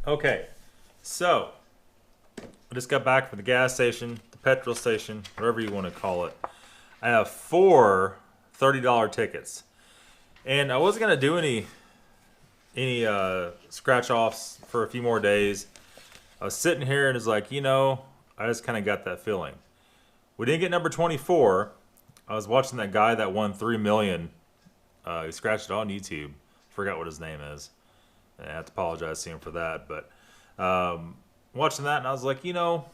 Okay, so I just got back from the gas station, the petrol station, whatever you want to call it. I have four $30 tickets, and I wasn't gonna do any scratch offs for a few more days. I was sitting here and it's like, I just kind of got that feeling. We didn't get number 24. I was watching that guy that won 3 million. He scratched it on YouTube. Forgot what his name is. I have to apologize to him for that, but watching that, and I was like, we'll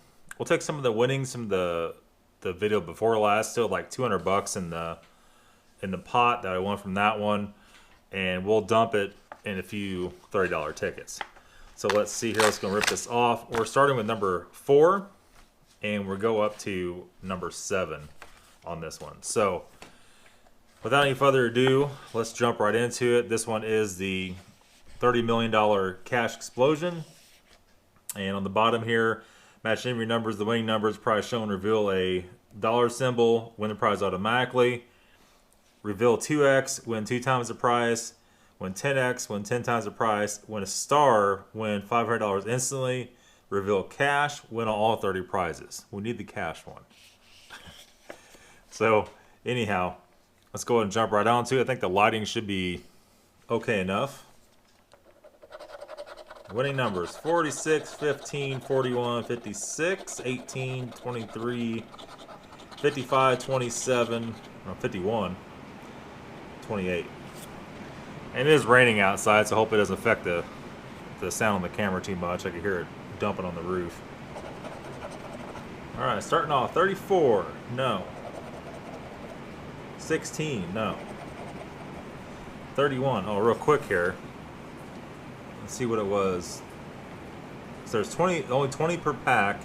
take some of the winnings from the video before last, still like $200 in the pot that I won from that one, and we'll dump it in a few $30 tickets. So let's see here. Let's go rip this off. We're starting with number 4, and we'll go up to number 7 on this one. So without any further ado, let's jump right into it. This one is the $30 million cash explosion. And on the bottom here, match any of your numbers, the winning numbers, prize shown, reveal a dollar symbol, win the prize automatically. Reveal 2x, win 2 times the prize. Win 10x, win 10 times the price. Win a star, win $500 instantly. Reveal cash, win on all 30 prizes. We need the cash one. So, anyhow, let's go ahead and jump right onto it. I think the lighting should be okay enough. Winning numbers: 46, 15, 41, 56, 18, 23, 55, 27, 51, 28. And it is raining outside, so I hope it doesn't affect the sound on the camera too much. I can hear it dumping on the roof. All right, starting off, 34, no. 16, no. 31, oh, real quick here. Let's see what it was. So there's only 20 per pack.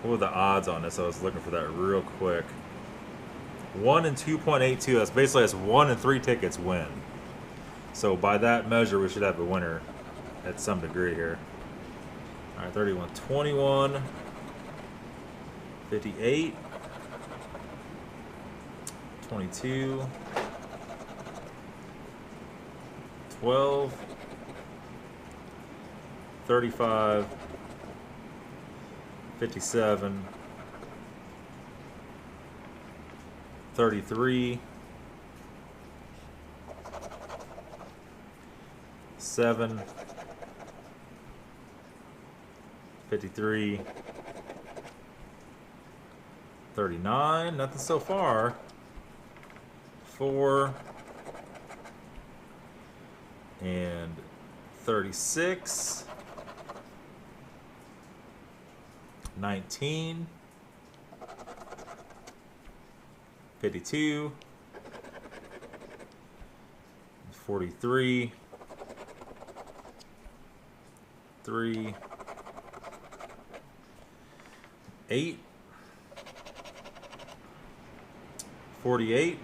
What were the odds on this? I was looking for that real quick. 1 and 2.82. That's basically 1 and 3 tickets win. So by that measure, we should have a winner at some degree here. All right, 31, 21, 58, 22, 12, 35, 57, 33, 7, 53, 39, nothing so far, 4, and 36, 19, 52, 43, 3, 8, 48,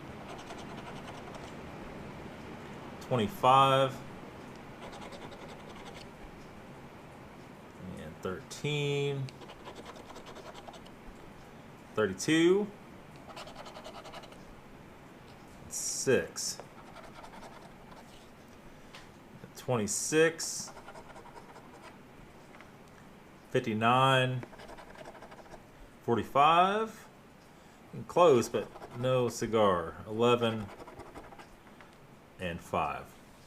25, and 13, 32, 6, 26, 59, 45, close but no cigar, 11, and 5.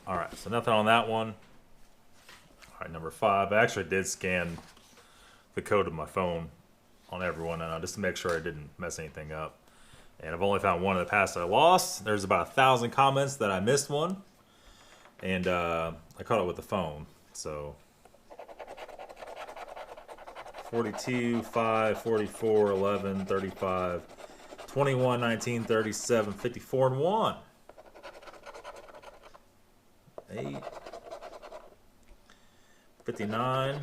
All right, so nothing on that one. All right, number 5. I actually did scan the code of my phone on everyone just to make sure I didn't mess anything up. And I've only found one in the past that I lost. There's about 1,000 comments that I missed one. And I caught it with the phone. So 42, 5, 44, 11, 35, 21, 19, 37, 54, and 1. 8, 59,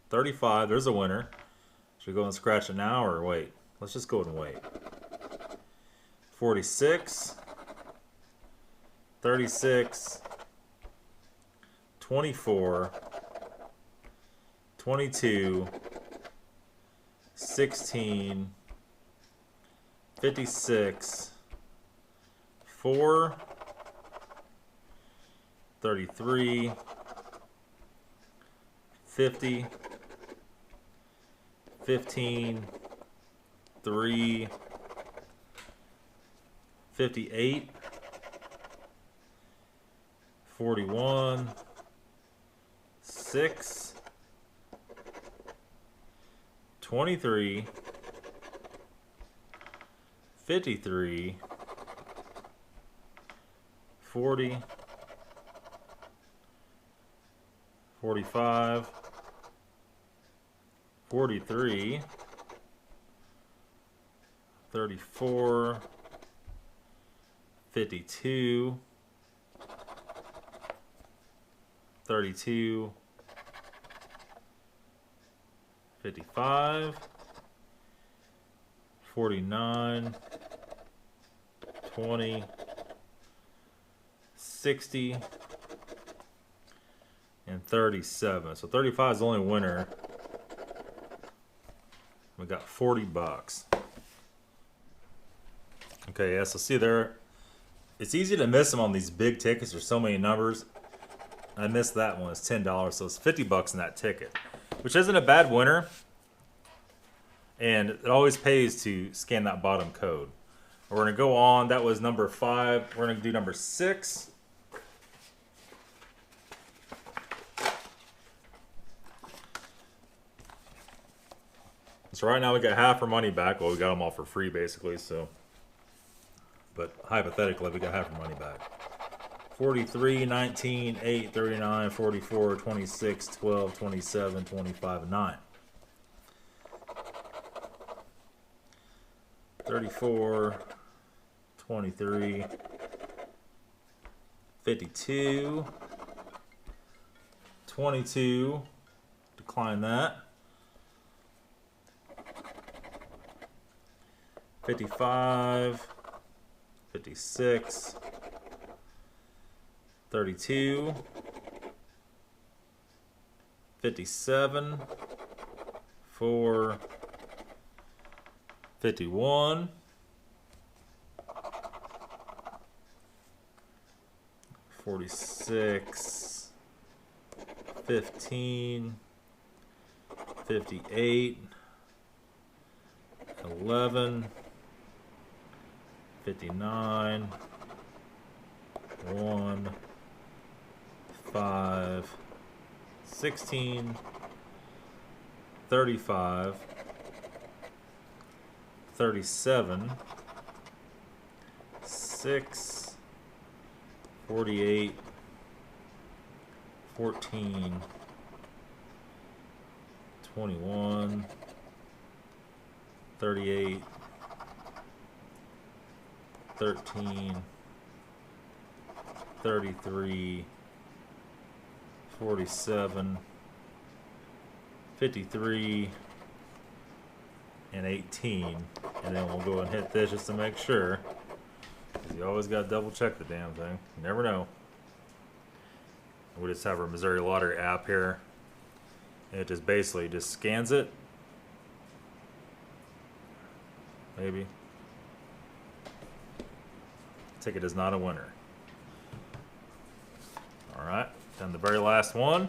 35. There's a winner. Should we go and scratch it now or wait? Let's just go and wait. 46, 36, 24, 22, 16, 56, 4, 33, 50, 15, 3, 58, 41, 6, 23, 53, 40, 45, 43, 34, 52, 32, 55, 49, 20, 60, and 37. So 35 is the only winner. We got 40 bucks. Okay, yeah, so see there, it's easy to miss them on these big tickets. There's so many numbers. I missed that one. It's $10, so it's 50 bucks in that ticket, which isn't a bad winner. And it always pays to scan that bottom code. We're going to go on. That was number 5. We're going to do number 6. So right now we got half our money back. Well, we got them all for free basically, so. But hypothetically, we got half our money back. 43, 19, 8, 39, 44, 26, 12, 27, 25, and 9. 34, 23, 52, 22, decline that. 55, 56, 32, 57, 4, 51, 46, 15, 58, 11, 59, 1, 5, 16, 35, 37, 6, 48, 14, 21, 38, 13, 33, 47, 53, and 18. And then we'll go and hit this just to make sure. Because you always got to double check the damn thing. You never know. We just have our Missouri Lottery app here. And it just basically just scans it. Maybe. Ticket is not a winner. Alright, then the very last one.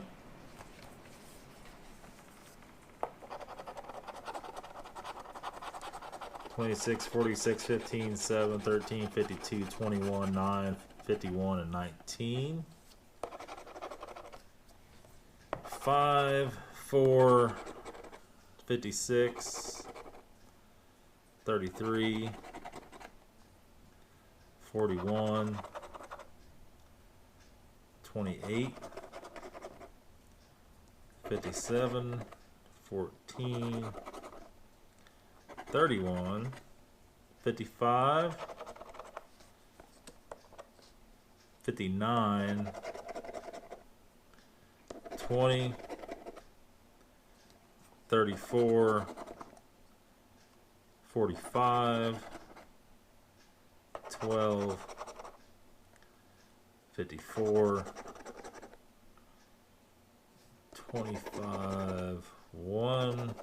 $26, $46, $15, $7, $13, $52, $21, $9, $51, and $19. 5, 4, 56, 33, 41, 28, 57, 14, 31, 55, 59, 20, 34, 45, 12, 54, 25, 1.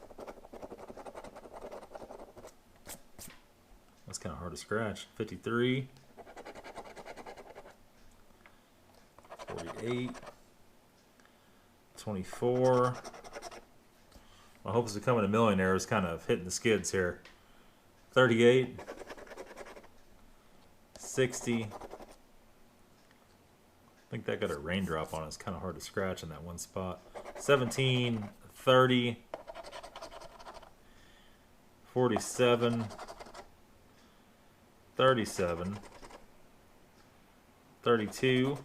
That's kind of hard to scratch. 53, 48, 24. My hopes of becoming a millionaire is kind of hitting the skids here. 38. 60. I think that got a raindrop on it. It's kind of hard to scratch in that one spot. 17. 30. 47. 37. 32.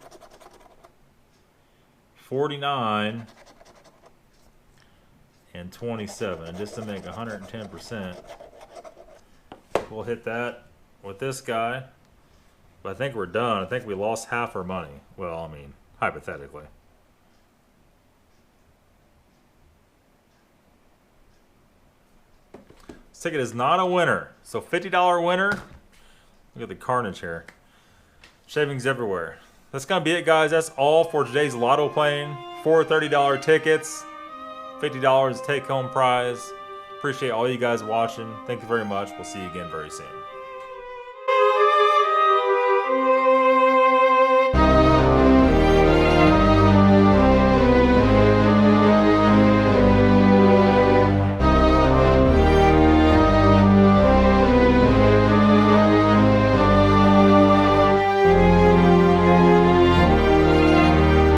49. And 27. And just to make 110%, we'll hit that with this guy. But I think we're done. I think we lost half our money. Well, I mean, hypothetically. This ticket is not a winner. So $50 winner. Look at the carnage here. Shavings everywhere. That's going to be it, guys. That's all for today's Lotto playing. 4 $30 tickets. $50 take-home prize. Appreciate all you guys watching. Thank you very much. We'll see you again very soon.